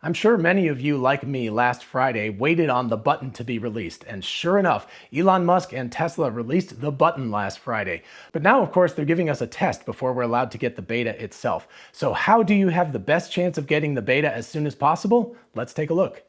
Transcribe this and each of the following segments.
I'm sure many of you, like me last Friday, waited on the button to be released, and sure enough, Elon Musk and Tesla released the button last Friday. But now, of course, they're giving us a test before we're allowed to get the beta itself. So how do you have the best chance of getting the beta as soon as possible? Let's take a look.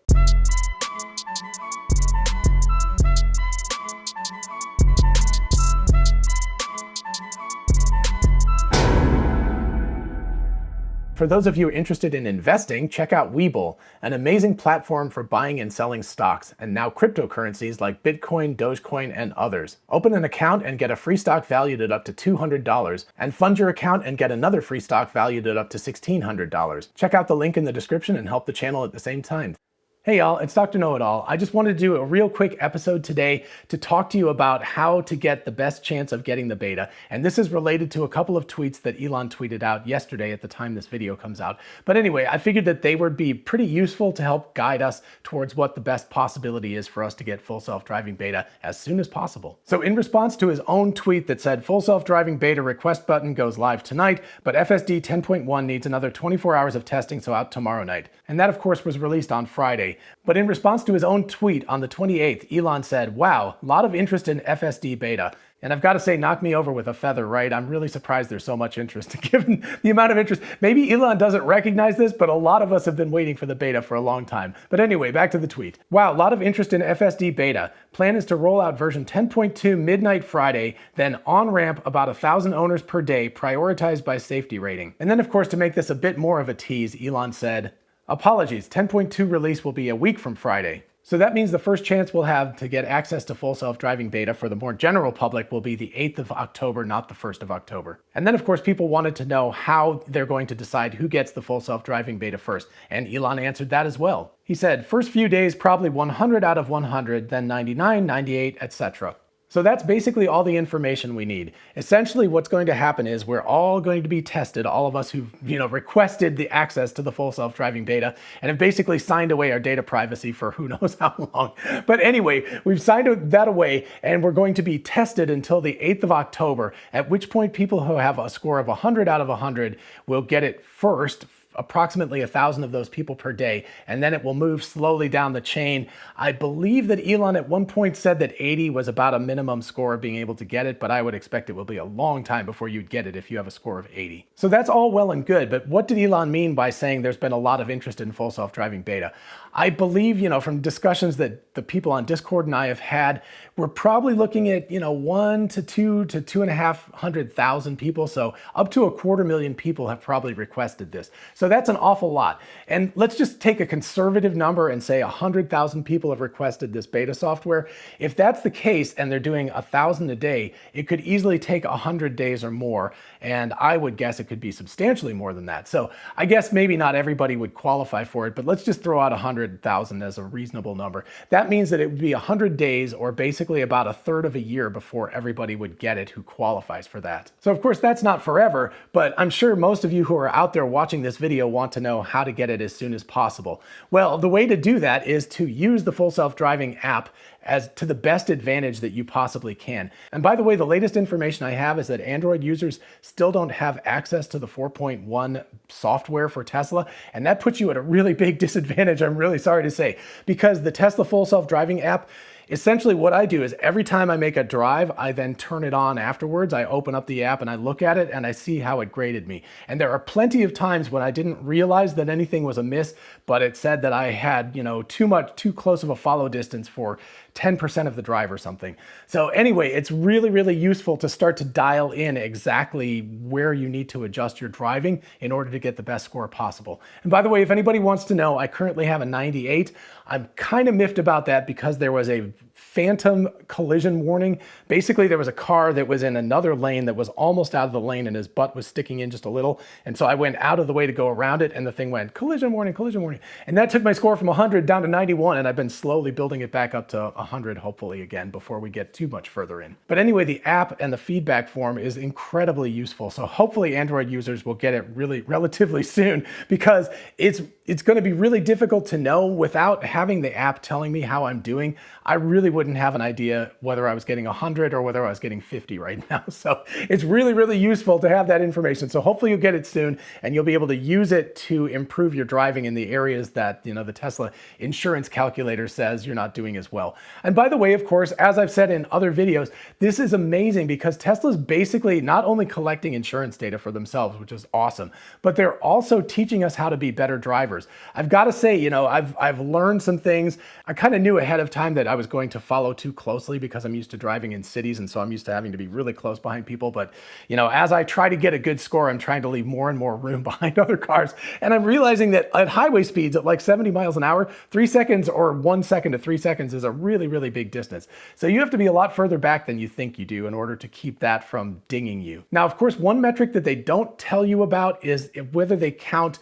For those of you interested in investing, check out WeBull, an amazing platform for buying and selling stocks, and now cryptocurrencies like Bitcoin, Dogecoin, and others. Open an account and get a free stock valued at up to $200, and fund your account and get another free stock valued at up to $1,600. Check out the link in the description and help the channel at the same time. Hey y'all, it's Dr. Know-It-All. I just wanted to do a real quick episode today to talk to you about how to get the best chance of getting the beta. And this is related to a couple of tweets that Elon tweeted out yesterday at the time this video comes out. But anyway, I figured that they would be pretty useful to help guide us towards what the best possibility is for us to get full self-driving beta as soon as possible. So in response to his own tweet that said, full self-driving beta request button goes live tonight, but FSD 10.1 needs another 24 hours of testing, so out tomorrow night. And that, of course, was released on Friday. But in response to his own tweet on the 28th, Elon said, wow, a lot of interest in FSD beta. And I've got to say, knock me over with a feather, right? I'm really surprised there's so much interest given the amount of interest. Maybe Elon doesn't recognize this, but a lot of us have been waiting for the beta for a long time. But anyway, back to the tweet. Wow, a lot of interest in FSD beta. Plan is to roll out version 10.2 midnight Friday, then on-ramp about 1,000 owners per day, prioritized by safety rating. And then, of course, to make this a bit more of a tease, Elon said, apologies, 10.2 release will be a week from Friday. So that means the first chance we'll have to get access to full self-driving beta for the more general public will be the 8th of October, not the 1st of October. And then, of course, people wanted to know how they're going to decide who gets the full self-driving beta first. And Elon answered that as well. He said, first few days, probably 100 out of 100, then 99, 98, etc. So that's basically all the information we need. Essentially, what's going to happen is we're all going to be tested, all of us who've requested the access to the full self-driving beta and have basically signed away our data privacy for who knows how long. But anyway, we've signed that away and we're going to be tested until the 8th of October, at which point people who have a score of 100 out of 100 will get it first, approximately 1,000 of those people per day, and then it will move slowly down the chain. I believe that Elon at one point said that 80 was about a minimum score of being able to get it, but I would expect it will be a long time before you'd get it if you have a score of 80. So that's all well and good, but what did Elon mean by saying there's been a lot of interest in full self-driving beta? I believe, from discussions that the people on Discord and I have had, we're probably looking at, 1 to 2 to 2,500,000 people. So up to 250,000 people have probably requested this. So that's an awful lot. And let's just take a conservative number and say 100,000 people have requested this beta software. If that's the case and they're doing 1,000 a day, it could easily take 100 days or more. And I would guess it could be substantially more than that. So I guess maybe not everybody would qualify for it, but let's just throw out 100,000 as a reasonable number. That means that it would be 100 days or basically about a third of a year before everybody would get it who qualifies for that. So of course that's not forever, but I'm sure most of you who are out there watching this video want to know how to get it as soon as possible. Well, the way to do that is to use the full self-driving app as to the best advantage that you possibly can. And by the way, the latest information I have is that Android users still don't have access to the 4.1 software for Tesla, and that puts you at a really big disadvantage, I'm really sorry to say, because the Tesla full self-driving app, essentially what I do is every time I make a drive, I then turn it on afterwards. I open up the app and I look at it and I see how it graded me. And there are plenty of times when I didn't realize that anything was amiss, but it said that I had, too close of a follow distance for 10% of the drive or something. So anyway, it's really, really useful to start to dial in exactly where you need to adjust your driving in order to get the best score possible. And by the way, if anybody wants to know, I currently have a 98. I'm kind of miffed about that because there was a phantom collision warning. Basically, there was a car that was in another lane that was almost out of the lane and his butt was sticking in just a little. And so I went out of the way to go around it and the thing went collision warning, collision warning. And that took my score from 100 down to 91, and I've been slowly building it back up to 100 hopefully again before we get too much further in. But anyway, the app and the feedback form is incredibly useful. So hopefully Android users will get it really relatively soon, because it's going to be really difficult to know without having the app telling me how I'm doing. I really would wouldn't have an idea whether I was getting 100 or whether I was getting 50 right now. So it's really, really useful to have that information. So hopefully you'll get it soon and you'll be able to use it to improve your driving in the areas that, the Tesla insurance calculator says you're not doing as well. And by the way, of course, as I've said in other videos, this is amazing because Tesla's basically not only collecting insurance data for themselves, which is awesome, but they're also teaching us how to be better drivers. I've got to say, I've learned some things. I kind of knew ahead of time that I was going to follow too closely because I'm used to driving in cities, and so I'm used to having to be really close behind people. But, as I try to get a good score, I'm trying to leave more and more room behind other cars. And I'm realizing that at highway speeds at like 70 miles an hour, 3 seconds or 1 second to 3 seconds is a really, really big distance. So you have to be a lot further back than you think you do in order to keep that from dinging you. Now, of course, one metric that they don't tell you about is whether they count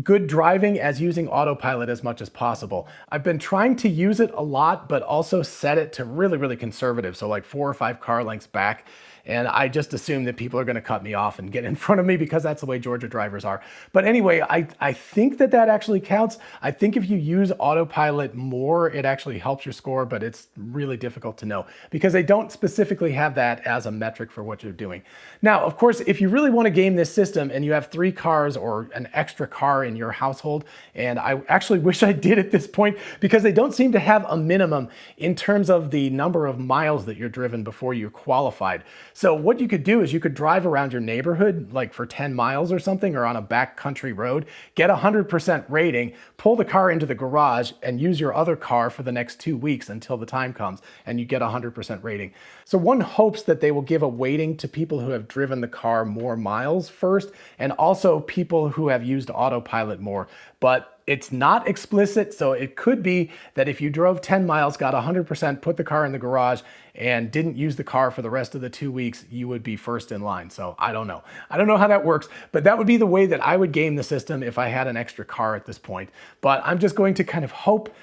good driving as using autopilot as much as possible. I've been trying to use it a lot, but also set it to really, really conservative. So like 4 or 5 car lengths back. And I just assume that people are going to cut me off and get in front of me because that's the way Georgia drivers are. But anyway, I think that actually counts. I think if you use autopilot more, it actually helps your score, but it's really difficult to know because they don't specifically have that as a metric for what you're doing. Now, of course, if you really want to game this system and you have 3 cars or an extra car in your household, and I actually wish I did at this point because they don't seem to have a minimum in terms of the number of miles that you're driven before you're qualified. So what you could do is you could drive around your neighborhood like for 10 miles or something, or on a backcountry road, get 100% rating, pull the car into the garage and use your other car for the next 2 weeks until the time comes and you get 100% rating. So one hopes that they will give a weighting to people who have driven the car more miles first, and also people who have used autopilot more. But it's not explicit, so it could be that if you drove 10 miles, got 100%, put the car in the garage, and didn't use the car for the rest of the 2 weeks, you would be first in line. So I don't know. I don't know how that works, but that would be the way that I would game the system if I had an extra car at this point. But I'm just going to kind of hope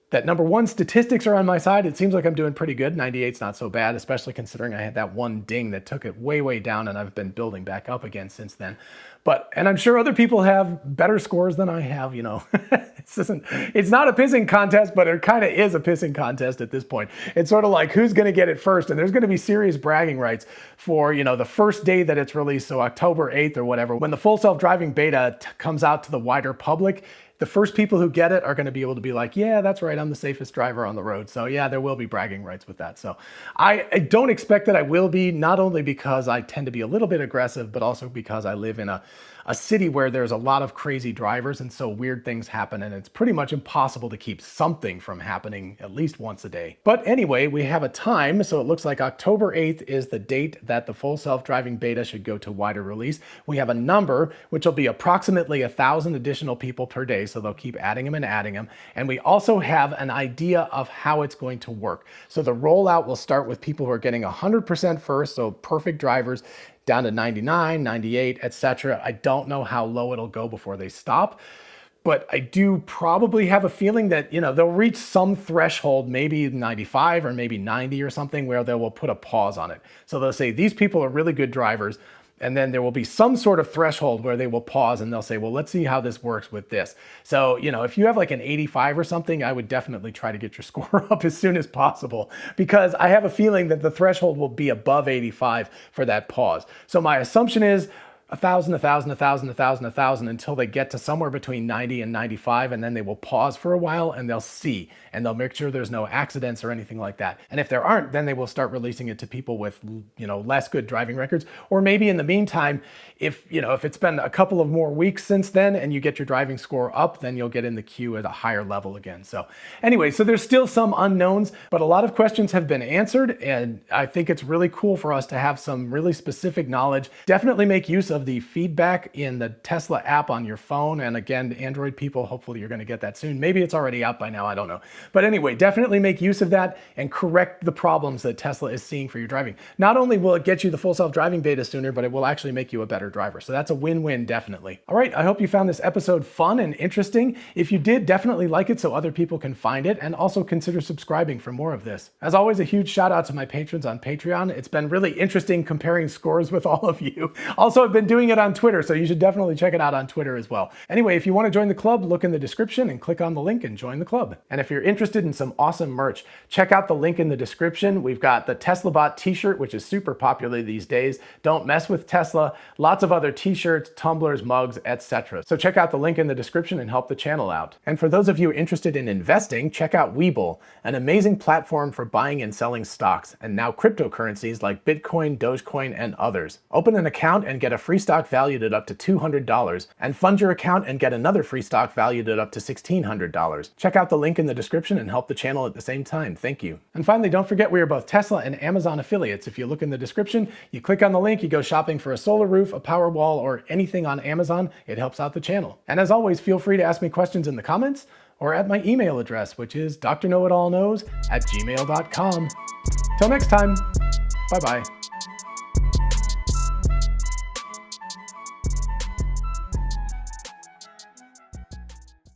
that number one, statistics are on my side. It seems like I'm doing pretty good. 98's not so bad, especially considering I had that one ding that took it way, way down, and I've been building back up again since then. And I'm sure other people have better scores than I have, It's not a pissing contest, but it kind of is a pissing contest at this point. It's sort of like who's going to get it first, and there's going to be serious bragging rights for, the first day that it's released, so October 8th or whatever, when the full self-driving beta comes out to the wider public. The first people who get it are going to be able to be like, yeah, that's right, I'm the safest driver on the road. So yeah, there will be bragging rights with that. So I don't expect that I will be, not only because I tend to be a little bit aggressive, but also because I live in a city where there's a lot of crazy drivers, and so weird things happen, and it's pretty much impossible to keep something from happening at least once a day. But anyway, we have a time, so it looks like October 8th is the date that the full self-driving beta should go to wider release. We have a number, which will be approximately 1,000 additional people per day, so they'll keep adding them and adding them. And we also have an idea of how it's going to work. So the rollout will start with people who are getting 100% first, so perfect drivers, down to 99, 98, etc. I don't know how low it'll go before they stop, but I do probably have a feeling that, they'll reach some threshold, maybe 95 or maybe 90 or something, where they will put a pause on it. So they'll say, these people are really good drivers. And then there will be some sort of threshold where they will pause and they'll say, well, let's see how this works with this. So, if you have like an 85 or something, I would definitely try to get your score up as soon as possible, because I have a feeling that the threshold will be above 85 for that pause. So my assumption is 1,000, 1,000, 1,000, 1,000, 1,000 until they get to somewhere between 90 and 95, and then they will pause for a while and they'll see, and they'll make sure there's no accidents or anything like that. And if there aren't, then they will start releasing it to people with, less good driving records. Or maybe in the meantime, if it's been a couple of more weeks since then and you get your driving score up, then you'll get in the queue at a higher level again. So anyway, so there's still some unknowns, but a lot of questions have been answered, and I think it's really cool for us to have some really specific knowledge. Definitely make use of the feedback in the Tesla app on your phone. And again, Android people, hopefully you're going to get that soon. Maybe it's already out by now, I don't know. But anyway, definitely make use of that and correct the problems that Tesla is seeing for your driving. Not only will it get you the full self-driving beta sooner, but it will actually make you a better driver. So that's a win-win, definitely. All right, I hope you found this episode fun and interesting. If you did, definitely like it so other people can find it, and also consider subscribing for more of this. As always, a huge shout out to my patrons on Patreon. It's been really interesting comparing scores with all of you. Also, I've been doing it on Twitter, so you should definitely check it out on Twitter as well. Anyway, if you want to join the club, look in the description and click on the link and join the club. And if you're interested in some awesome merch, check out the link in the description. We've got the Tesla Bot t-shirt, which is super popular these days. Don't mess with Tesla. Lots of other t-shirts, tumblers, mugs, etc. So check out the link in the description and help the channel out. And for those of you interested in investing, check out WeBull, an amazing platform for buying and selling stocks, and now cryptocurrencies like Bitcoin, Dogecoin, and others. Open an account and get a free stock valued at up to $200, and fund your account and get another free stock valued at up to $1,600. Check out the link in the description and help the channel at the same time. Thank you. And finally, don't forget we are both Tesla and Amazon affiliates. If you look in the description, you click on the link, you go shopping for a solar roof, a power wall, or anything on Amazon. It helps out the channel. And as always, feel free to ask me questions in the comments or at my email address, which is drknowitallknows@gmail.com. Till next time, bye-bye.